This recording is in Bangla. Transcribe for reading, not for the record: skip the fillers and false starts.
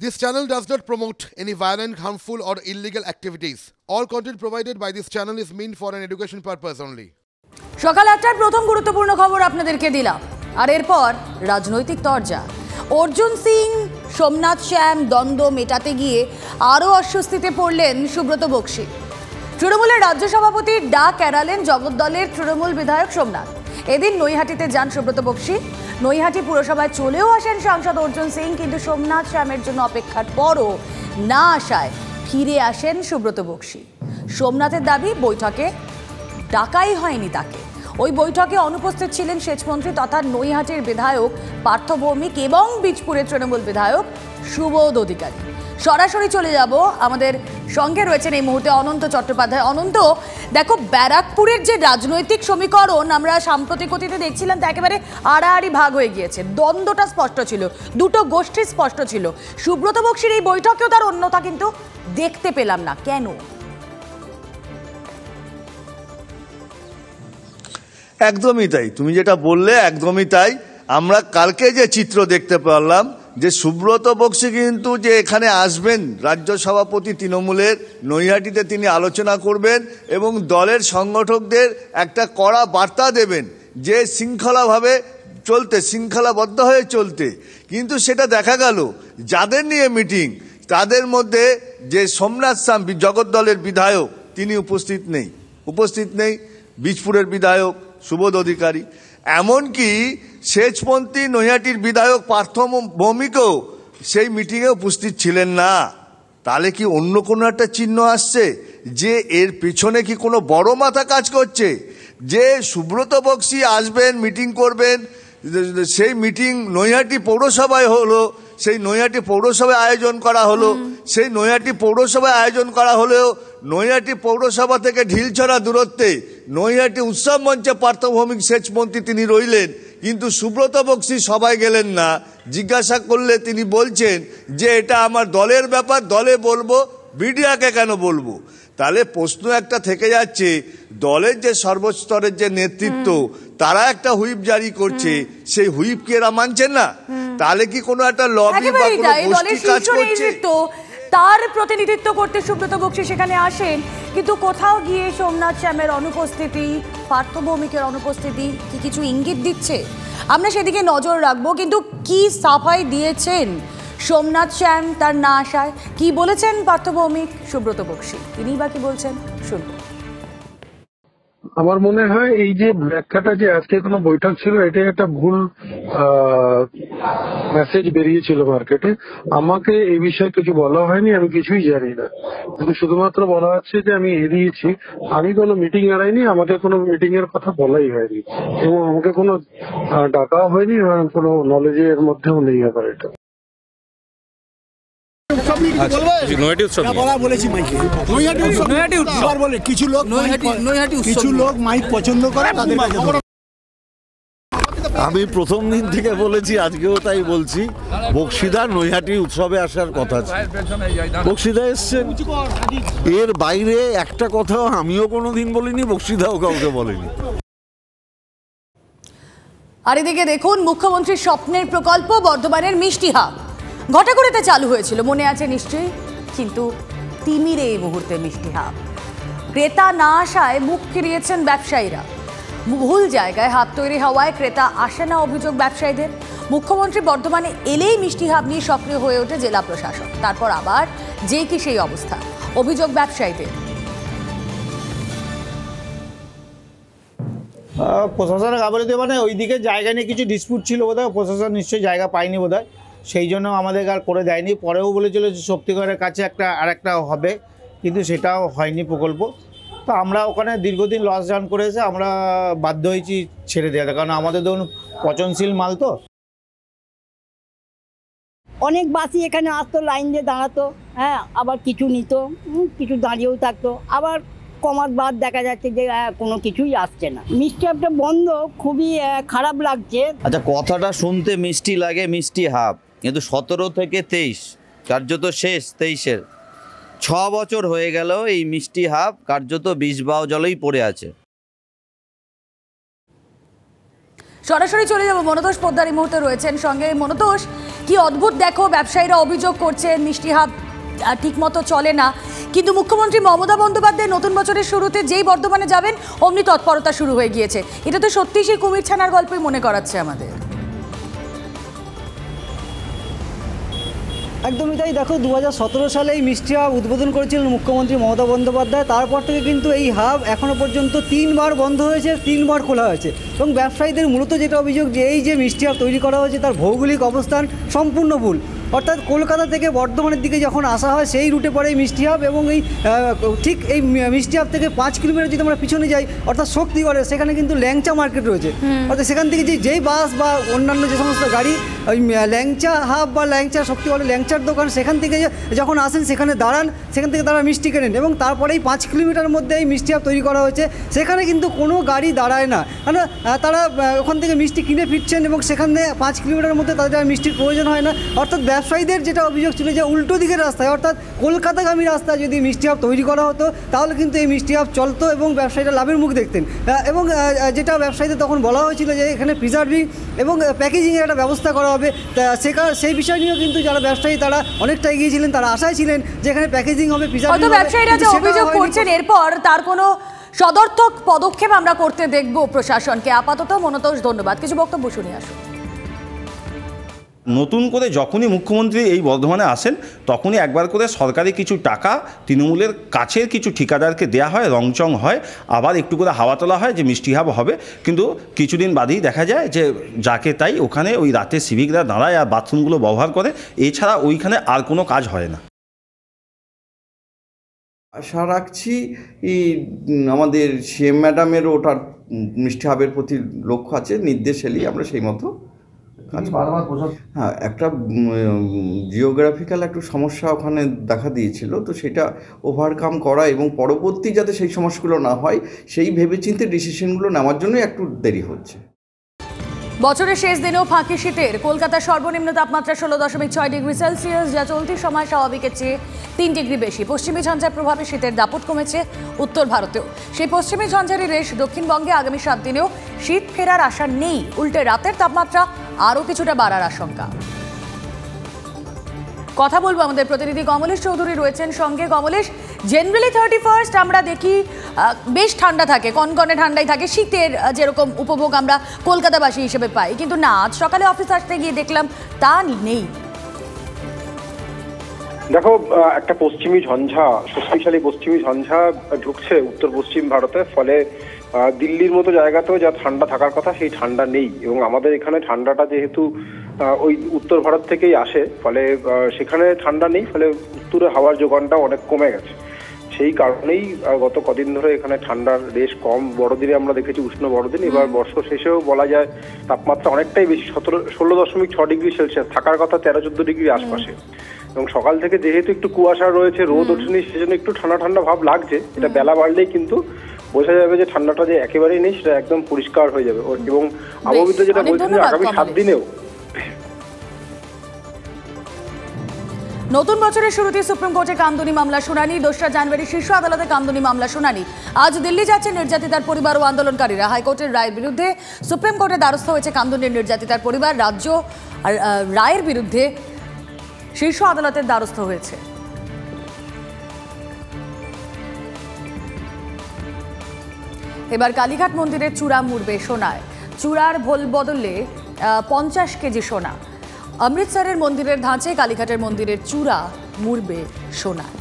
This channel does not promote any violent, harmful, or illegal activities. All content provided by this channel is meant for an education purpose only. সকাল ৮টার প্রথম গুরুত্বপূর্ণ খবর আপনাদেরকে দিলাম, আর এরপর রাজনৈতিক তরজা। অর্জুন সিং সোমনাথ শ্যাম দ্বন্দ্ব মেটাতে গিয়ে আরও অস্বস্তিতে পড়লেন সুব্রত বক্সী। তৃণমূলের রাজ্য সভাপতির ডাক এড়ালেন জগদ্দলের তৃণমূল বিধায়ক সোমনাথ। এদিন নৈহাটিতে যান সুব্রত বক্সী। নৈহাটি পুরসভায় চলেও আসেন সাংসদ অর্জুন সিং, কিন্তু সোমনাথ শ্যামের জন্য অপেক্ষার পরও না আসায় ফিরে আসেন সুব্রত বক্সী। সোমনাথের দাবি, বৈঠকে ডাকাই হয়নি তাকে। ওই বৈঠকে অনুপস্থিত ছিলেন সেচমন্ত্রী তথা নৈহাটির বিধায়ক পার্থ ভৌমিক এবং বীজপুরের তৃণমূল বিধায়ক সুবোধ অধিকারী। সরাসরি চলে যাব, আমাদের সঙ্গে রয়েছেন এই মুহূর্তে অনন্ত চট্টোপাধ্যায়। অনন্ত, দেখো, ব্যারাকপুরের যে রাজনৈতিক সমীকরণ আমরা সাম্প্রতিক অতীতে দেখছিলাম তা একেবারে আড়াআড়ি ভাগ হয়ে গিয়েছে। দ্বন্দ্বটা স্পষ্ট ছিল, দুটো গোষ্ঠী স্পষ্ট ছিল। সুব্রত বক্সীর এই বৈঠকেও তার অন্যতা কিন্তু দেখতে পেলাম না, কেন? একদমই তাই, তুমি যেটা বললে একদমই তাই। আমরা কালকে যে চিত্র দেখতে পারলাম যে সুব্রত বক্সী কিন্তু যে এখানে আসবেন, রাজ্য সভাপতি তৃণমূলের নৈহাটিতে তিনি আলোচনা করবেন এবং দলের সংগঠকদের একটা কড়া বার্তা দেবেন যে শৃঙ্খলাভাবে চলতে, শৃঙ্খলাবদ্ধ হয়ে চলতে। কিন্তু সেটা দেখা গেল যাদের নিয়ে মিটিং তাদের মধ্যে যে সোমনাথ শ্যাম জগদ্দলের বিধায়ক তিনি উপস্থিত নেই বীজপুরের বিধায়ক সুবোধ অধিকারী, এমনকি সেচমন্ত্রী নৈহাটির বিধায়ক পার্থ ভৌমিকও সেই মিটিংয়ে উপস্থিত ছিলেন না। তাহলে কি অন্য কোনো একটা চিহ্ন আসছে যে এর পিছনে কি কোনো বড় মাথা কাজ করছে? যে সুব্রত বক্সী আসবেন, মিটিং করবেন, সেই মিটিং নৈহাটি পৌরসভায় হলো, সেই নৈহাটি পৌরসভায় আয়োজন করা হলো। সেই নৈহাটি পৌরসভায় আয়োজন করা হলেও নৈহাটি পৌরসভা থেকে ঢিলছড়া দূরত্বে নৈহাটি উৎসব মঞ্চে পার্থ ভৌমিক সেচমন্ত্রী তিনি রইলেন, কিন্তু সুব্রত বক্সী সবাই গেলেন না। জিজ্ঞাসা করলে তিনি বলছেন যে এটা আমার দলের ব্যাপার, দলে বলবো, মিডিয়াকে কেন বলবো? তাহলে প্রশ্ন একটা থেকে যাচ্ছে, দলের যে সর্বস্তরের যে নেতৃত্ব তারা একটা হুইপ জারি করছে, সেই হুইপ কি এরা মানছেন না? তাহলে কি কোনো একটা লবি বা কোনো গোষ্ঠী কাজ করছে? তার প্রতিনিধিত্ব করতে সুব্রত বক্সী সেখানে আসেন, কিন্তু কোথাও গিয়ে সোমনাথ শ্যামের অনুপস্থিতি, পার্থ ভৌমিকের অনুপস্থিতি কি কিছু ইঙ্গিত দিচ্ছে? আমরা সেদিকে নজর রাখবো। কিন্তু কি সাফাই দিয়েছেন সোমনাথ শ্যাম তার না আসায়? কি বলেছেন পার্থ ভৌমিক, সুব্রত বক্সী তিনি বা কি বলছেন, শুনবো। আমার মনে হয় এই যে ব্যাখ্যাটা যে আজকে কোনো বৈঠক ছিল, এটা একটা ভুল মেসেজ বেরিয়েছিল মার্কেটে। আমাকে এই বিষয়ে কিছু বলা হয়নি, আমি কিছুই জানি না, কিন্তু শুধুমাত্র বলা হচ্ছে যে আমি এড়িয়েছি। আমি কোনো মিটিং এড়াইনি, আমাকে কোনো মিটিং এর কথা বলাই হয়নি এবং আমাকে কোনো ডাকাও হয়নি, কোনো নলেজের মধ্যেও নেই আবার এটা। আমি প্রথম দিন থেকে বলেছি, আজকেও তাই বলছি, বক্সীদা নৈহাটি উৎসবে আসার কথা ছিল, বক্সীদা এসছেন। এর বাইরে একটা কথাও আমিও কোনোদিন বলিনি, বক্সীদাও কাউকে বলেনি। আর এদিকে দেখুন, মুখ্যমন্ত্রীর স্বপ্নের প্রকল্প বর্ধমানের মিষ্টি হাব ঘটাকুড়িতে চালু হয়েছিল, মনে আছে নিশ্চয়ই, কিন্তু তিমিরে এই মুহূর্তে মিষ্টি হাব। ক্রেতা না আসায় মুখ ফিরিয়েছেন ব্যবসায়ীরা। ভুল জায়গায় হাব তৈরি হওয়ায় ক্রেতা আসে না অভিযোগ ব্যবসায়ীদের। মুখ্যমন্ত্রী বর্ধমানে এলেই মিষ্টি হাব নিয়ে সক্রিয় হয়ে ওঠে জেলা প্রশাসন, তারপর আবার যেই কি সেই অবস্থা, অভিযোগ ব্যবসায়ীদের। প্রশাসনের গাফিলতি, মানে ওইদিকে জায়গা নিয়ে কিছু ডিসপিউট ছিল বোধহয়, প্রশাসন নিশ্চয়ই জায়গা পায়নি বোধহয়, সেই জন্য আমাদের আর করে দেয়নি। পরেও বলেছিল যে শক্তিগড়ের কাছে আরেকটা হবে, কিন্তু সেটাও হয়নি প্রকল্প। তো আমরা ওখানে দীর্ঘদিন লস রান করে এসে আমরা বাধ্য হয়েছি ছেড়ে দেওয়াতে, কারণ আমাদের ধরুন পচনশীল মাল তো। অনেক বাসই এখানে আসতো, লাইন দিয়ে দাঁড়াতো, হ্যাঁ, আবার কিছু নিত, কিছু দাঁড়িয়েও থাকতো, আবার কমার বাদ দেখা যাচ্ছে যে কোনো কিছুই আসছে না। মিষ্টি হাবটা বন্ধ, খুবই খারাপ লাগছে। আচ্ছা, কথাটা শুনতে মিষ্টি লাগে, মিষ্টি হাব, কিন্তু 17 থেকে 23 কার্যত শেষ 23-এর 6 বছর হয়ে গেল এই মিষ্টি হাব কার্যত বিষ বাও জলেই পড়ে আছে। সরাসরি চলে যাব, মনতোষ পোদ্দার এই মুহূর্তে রয়েছেন সঙ্গে। মনতোষ, কি অদ্ভুত দেখো, ব্যবসায়ীরা অভিযোগ করছেন মিষ্টি হাব ঠিকমতো চলে না, কিন্তু মুখ্যমন্ত্রী মমতা বন্দ্যোপাধ্যায় নতুন বছরের শুরুতে যেই বর্ধমানে যাবেন অমনি তৎপরতা শুরু হয়ে গিয়েছে। এটা তো সত্যিই সেই কুমির ছানার গল্পই মনে করাচ্ছে আমাদের। একদমই তাই। দেখো 2017 সালে এই মিষ্টি হাব উদ্বোধন করেছিলেন মুখ্যমন্ত্রী মমতা বন্দ্যোপাধ্যায়। তারপর থেকে কিন্তু এই হাব এখনও পর্যন্ত 3 বার বন্ধ হয়েছে, 3 বার খোলা হয়েছে। এবং ব্যবসায়ীদের মূলত যেটা অভিযোগ যে এই যে মিষ্টি হাব তৈরি করা হয়েছে তার ভৌগোলিক অবস্থান সম্পূর্ণ ভুল। অর্থাৎ কলকাতা থেকে বর্ধমানের দিকে যখন আসা হয় সেই রুটে পড়ে এই মিষ্টি হাব, এবং এই ঠিক এই মিষ্টি হাব থেকে 5 কিলোমিটার যদি আমরা পিছনে যাই অর্থাৎ শক্তিগড়ে, সেখানে কিন্তু ল্যাংচা মার্কেট রয়েছে। অর্থাৎ সেখান থেকে যেই বাস বা অন্যান্য যে সমস্ত গাড়ি ওই ল্যাংচা হাব বা ল্যাংচা শক্তিগড়ে ল্যাংচার দোকান সেখান থেকে যখন আসেন সেখানে দাঁড়ান, সেখান থেকে তারা মিষ্টি কেনেন, এবং তারপরেই 5 কিলোমিটার মধ্যে এই মিষ্টি হাব তৈরি করা হয়েছে। সেখানে কিন্তু কোনো গাড়ি দাঁড়ায় না, কারণ তারা ওখান থেকে মিষ্টি কিনে ফিরছেন এবং সেখানে 5 কিলোমিটারের মধ্যে তাদের মিষ্টির প্রয়োজন হয় না। অর্থাৎ ব্যবসায়ীদের যেটা অভিযোগ ছিল যে উল্টো দিকের রাস্তায় অর্থাৎ কলকাতাগামী রাস্তায় যদি মিষ্টি হাব তৈরি করা হতো তাহলে কিন্তু এই মিষ্টি হাব চলতো এবং ব্যবসায়ীরা লাভের মুখ দেখতেন। এবং যেটা ব্যবসায়ীদের তখন বলা হয়েছিল যে এখানে প্রিজার্ভিং এবং প্যাকেজিংয়ের একটা ব্যবস্থা করা হবে, সেই বিষয় নিয়েও কিন্তু যারা ব্যবসায়ী তারা অনেকটা এগিয়ে ছিলেন, তারা আশায় ছিলেন যে এখানে প্যাকেজিং হবে, প্রিজার্ভিং হবে। ব্যবসায়ীরা যে অভিযোগ করছেন এরপর তার কোনো সদর্থক পদক্ষেপ আমরা করতে দেখব প্রশাসনকে। আপাতত মনোতোষ ধন্যবাদ, কিছু বক্তব্য শুনে আসুন। নতুন করে যখনই মুখ্যমন্ত্রী এই বর্ধমানে আসেন তখনই একবার করে সরকারি কিছু টাকা তৃণমূলের কাছের কিছু ঠিকাদারকে দেওয়া হয়, রংচং হয়, আবার একটু করে হাওয়া তোলা হয় যে মিষ্টি হাব হবে, কিন্তু কিছুদিন বাদেই দেখা যায় যে যাকে তাই ওখানে ওই রাতে সিভিকরা দাঁড়ায় আর বাথরুমগুলো ব্যবহার করে, এছাড়া ওইখানে আর কোনো কাজ হয় না। আশা রাখছি আমাদের সিএম ম্যাডামের ওটার মিষ্টি হাবের প্রতি লক্ষ্য আছে, নির্দেশ এলেই আমরা সেই মতো হ্যাঁ একটা জিওগ্রাফিক্যাল একটু সমস্যা ওখানে দেখা দিয়েছিল, তো সেটা ওভারকাম করা এবং পরবর্তী যাতে সেই সমস্যাগুলো না হয় সেই ভেবেচিন্তে ডিসিশনগুলো নেওয়ার জন্যই একটু দেরি হচ্ছে। বছরের শেষ দিনেও ফাঁকি শীতের। কলকাতার সর্বনিম্ন তাপমাত্রা 16.6 ডিগ্রি সেলসিয়াস, যা চলতি সময় স্বাভাবিকের চেয়ে 3 ডিগ্রি বেশি। পশ্চিমী ঝঞ্ঝার প্রভাবে শীতের দাপট কমেছে উত্তর ভারতেও। সেই পশ্চিমী ঝঞ্ঝারই রেশ দক্ষিণবঙ্গে আগামী 7 দিনেও শীত ফেরার আশা নেই, উল্টে রাতের তাপমাত্রা আরও কিছুটা বাড়ার আশঙ্কা। কথা বলবো, আমাদের প্রতিনিধি কমলেশ চৌধুরী রয়েছেন সঙ্গে। কমলেশ, জেনারেলি 31st আমরা দেখি বেশ ঠান্ডা থাকে, কনকনে ঠান্ডাই থাকে, শীতের যেরকম উপভোগ আমরা কলকাতাবাসী হিসেবে পাই, কিন্তু না, আজ সকালে অফিস আসতে গিয়ে দেখলাম তা নেই। দেখো, একটা পশ্চিমী ঝঞ্ঝা, শক্তিশালী পশ্চিমী ঝঞ্ঝা ঢুকছে উত্তর পশ্চিম ভারতে, ফলে দিল্লির মতো জায়গাতেও যা ঠান্ডা থাকার কথা সেই ঠান্ডা নেই। এবং আমাদের এখানে ঠান্ডাটা যেহেতু ওই উত্তর ভারত থেকেই আসে, ফলে সেখানে ঠান্ডা নেই, ফলে উত্তরে হাওয়ার যোগানটা অনেক কমে গেছে। সেই কারণেই গত কদিন ধরে এখানে ঠান্ডার রেশ কম। বড়দিনে আমরা দেখেছি উষ্ণ বড়দিন, এবার বর্ষ শেষেও বলা যায় তাপমাত্রা অনেকটাই বেশি, 16.6 ডিগ্রি সেলসিয়াস, থাকার কথা 13-14 ডিগ্রির আশপাশে। এবং সকাল থেকে যেহেতু একটু কুয়াশা রয়েছে, রোদ ওঠেনি, সেজন্য একটু ঠান্ডা ঠান্ডা ভাব লাগছে। এটা বেলা বাড়লেই কিন্তু বোঝা যাবে যে ঠান্ডাটা যে একেবারেই নেই, সেটা একদম পরিষ্কার হয়ে যাবে। এবং আবহাওয়াবিদ যেটা বলছেন যে আগামী 7 দিনেও। নতুন বছরের শুরুতে সুপ্রিম কোর্টে কামদুনি মামলা শুনানি। 2রা জানুয়ারি শীর্ষ আদালতে কামদুনি মামলা শুনানি। আজ দিল্লি যাচ্ছে নির্যাতিতার পরিবার ও আন্দোলনকারীরা। হাইকোর্টের রায়ের বিরুদ্ধে সুপ্রিম কোর্টে দ্বারস্থ হয়েছে কামদুনির নির্যাতিতার পরিবার। রাজ্য রায়ের বিরুদ্ধে শীর্ষ আদালতের দ্বারস্থ হয়েছে। এবার কালীঘাট মন্দিরের চূড়া মুড়বে সোনায়। চূড়ার ভোল বদলে 50 কেজি সোনা। অমৃতসরের মন্দিরের ধাঁচে কালীঘাটের মন্দিরের চূড়া মুড়বে সোনায়।